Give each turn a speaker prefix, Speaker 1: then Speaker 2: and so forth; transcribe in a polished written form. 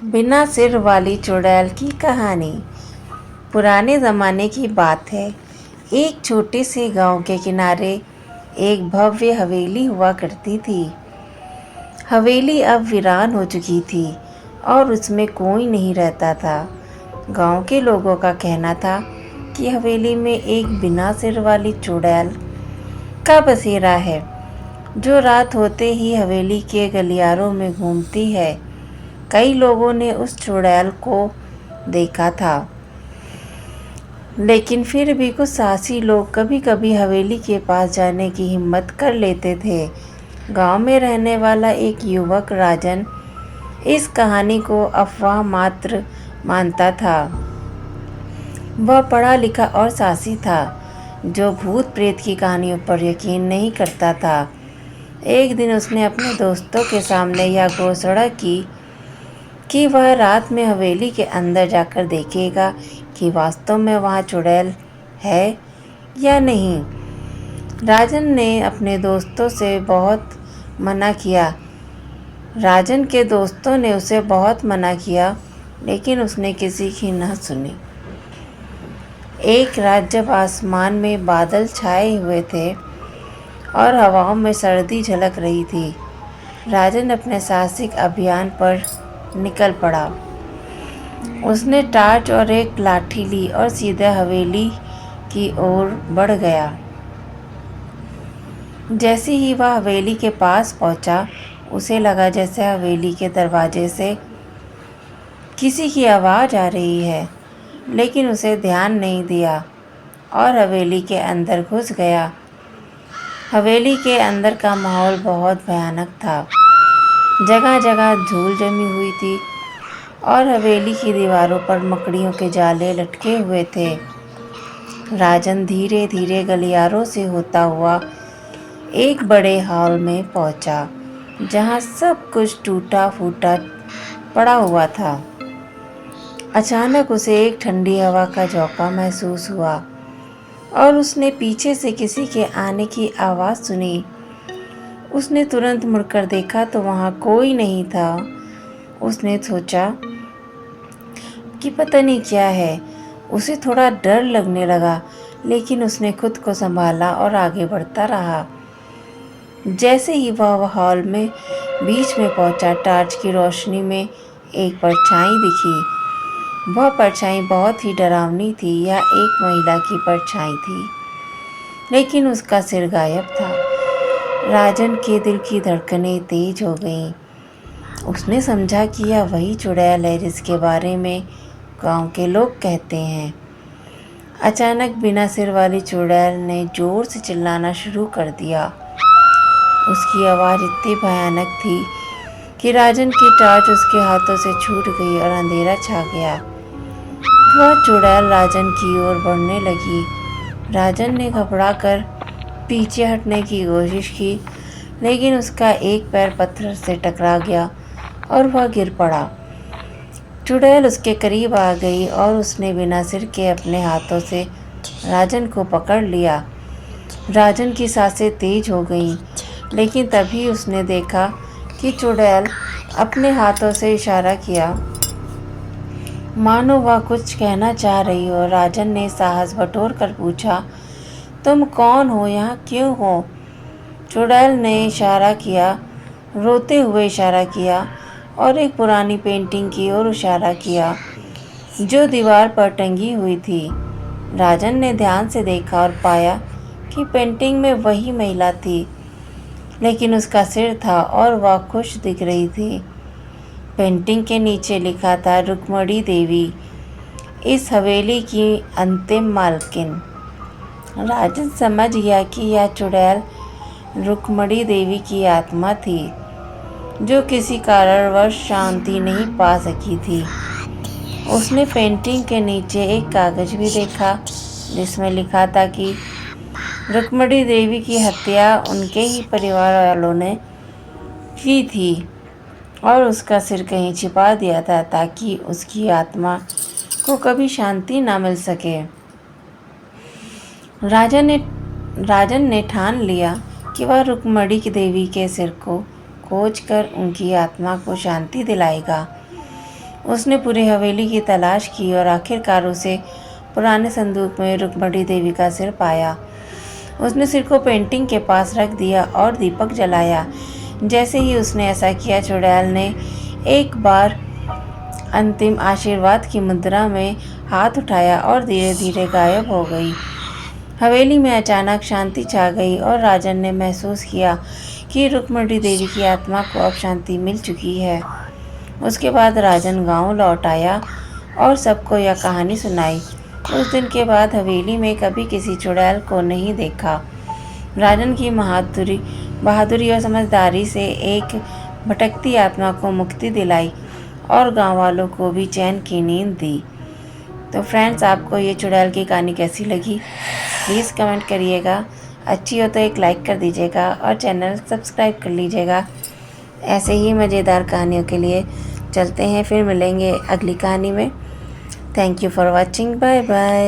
Speaker 1: बिना सिर वाली चुड़ैल की कहानी। पुराने ज़माने की बात है। एक छोटे से गांव के किनारे एक भव्य हवेली हुआ करती थी। हवेली अब वीरान हो चुकी थी और उसमें कोई नहीं रहता था। गांव के लोगों का कहना था कि हवेली में एक बिना सिर वाली चुड़ैल का बसेरा है, जो रात होते ही हवेली के गलियारों में घूमती है। कई लोगों ने उस चुड़ैल को देखा था, लेकिन फिर भी कुछ साहसी लोग कभी कभी हवेली के पास जाने की हिम्मत कर लेते थे। गांव में रहने वाला एक युवक राजन इस कहानी को अफवाह मात्र मानता था। वह पढ़ा लिखा और साहसी था, जो भूत प्रेत की कहानियों पर यकीन नहीं करता था। एक दिन उसने अपने दोस्तों के सामने यह घोषणा की कि वह रात में हवेली के अंदर जाकर देखेगा कि वास्तव में वहाँ चुड़ैल है या नहीं। राजन ने अपने दोस्तों से बहुत मना किया। राजन के दोस्तों ने उसे बहुत मना किया, लेकिन उसने किसी की न सुनी। एक रात जब आसमान में बादल छाए हुए थे और हवाओं में सर्दी झलक रही थी, राजन अपने साहसिक अभियान पर निकल पड़ा। उसने टार्च और एक लाठी ली और सीधे हवेली की ओर बढ़ गया। जैसे ही वह हवेली के पास पहुंचा, उसे लगा जैसे हवेली के दरवाजे से किसी की आवाज़ आ रही है, लेकिन उसे ध्यान नहीं दिया और हवेली के अंदर घुस गया। हवेली के अंदर का माहौल बहुत भयानक था। जगह जगह धूल जमी हुई थी और हवेली की दीवारों पर मकड़ियों के जाले लटके हुए थे। राजन धीरे धीरे गलियारों से होता हुआ एक बड़े हॉल में पहुंचा, जहां सब कुछ टूटा फूटा पड़ा हुआ था। अचानक उसे एक ठंडी हवा का झोंका महसूस हुआ और उसने पीछे से किसी के आने की आवाज़ सुनी। उसने तुरंत मुड़कर देखा तो वहाँ कोई नहीं था। उसने सोचा कि पता नहीं क्या है। उसे थोड़ा डर लगने लगा, लेकिन उसने खुद को संभाला और आगे बढ़ता रहा। जैसे ही वह हॉल में बीच में पहुंचा, टार्च की रोशनी में एक परछाई दिखी। वह परछाई बहुत ही डरावनी थी। यह एक महिला की परछाई थी, लेकिन उसका सिर गायब था। राजन के दिल की धड़कनें तेज हो गईं। उसने समझा कि यह वही चुड़ैल है जिसके बारे में गांव के लोग कहते हैं। अचानक बिना सिर वाली चुड़ैल ने जोर से चिल्लाना शुरू कर दिया। उसकी आवाज़ इतनी भयानक थी कि राजन की टार्च उसके हाथों से छूट गई और अंधेरा छा गया। वह चुड़ैल राजन की ओर बढ़ने लगी। राजन ने घबराकर पीछे हटने की कोशिश की, लेकिन उसका एक पैर पत्थर से टकरा गया और वह गिर पड़ा। चुड़ैल उसके करीब आ गई और उसने बिना सिर के अपने हाथों से राजन को पकड़ लिया। राजन की सांसें तेज हो गईं, लेकिन तभी उसने देखा कि चुड़ैल अपने हाथों से इशारा किया, मानो वह कुछ कहना चाह रही हो। राजन ने साहस बटोर कर पूछा, तुम कौन हो, यहाँ क्यों हो? चुड़ैल ने इशारा किया, रोते हुए इशारा किया और एक पुरानी पेंटिंग की ओर इशारा किया जो दीवार पर टंगी हुई थी। राजन ने ध्यान से देखा और पाया कि पेंटिंग में वही महिला थी, लेकिन उसका सिर था और वह खुश दिख रही थी। पेंटिंग के नीचे लिखा था, रुक्मणी देवी, इस हवेली की अंतिम मालकिन। राजन समझ गया कि यह चुड़ैल रुक्मणी देवी की आत्मा थी, जो किसी कारणवश शांति नहीं पा सकी थी। उसने पेंटिंग के नीचे एक कागज भी देखा, जिसमें लिखा था कि रुक्मणी देवी की हत्या उनके ही परिवार वालों ने की थी और उसका सिर कहीं छिपा दिया था, ताकि उसकी आत्मा को कभी शांति ना मिल सके। राजन ने ठान लिया कि वह रुक्मणी देवी के सिर को खोज कर उनकी आत्मा को शांति दिलाएगा। उसने पूरी हवेली की तलाश की और आखिरकार उसे पुराने संदूक में रुक्मणी देवी का सिर पाया। उसने सिर को पेंटिंग के पास रख दिया और दीपक जलाया। जैसे ही उसने ऐसा किया, चुड़ैल ने एक बार अंतिम आशीर्वाद की मुद्रा में हाथ उठाया और धीरे धीरे गायब हो गई। हवेली में अचानक शांति छा गई और राजन ने महसूस किया कि रुक्मणी देवी की आत्मा को अब शांति मिल चुकी है। उसके बाद राजन गांव लौट आया और सबको यह कहानी सुनाई। उस दिन के बाद हवेली में कभी किसी चुड़ैल को नहीं देखा। राजन की बहादुरी और समझदारी से एक भटकती आत्मा को मुक्ति दिलाई और गांव वालों को भी चैन की नींद दी। तो फ्रेंड्स, आपको ये चुड़ैल की कहानी कैसी लगी प्लीज़ कमेंट करिएगा। अच्छी हो तो एक लाइक कर दीजिएगा और चैनल सब्सक्राइब कर लीजिएगा। ऐसे ही मज़ेदार कहानियों के लिए चलते हैं, फिर मिलेंगे अगली कहानी में। Thank you for watching, bye bye.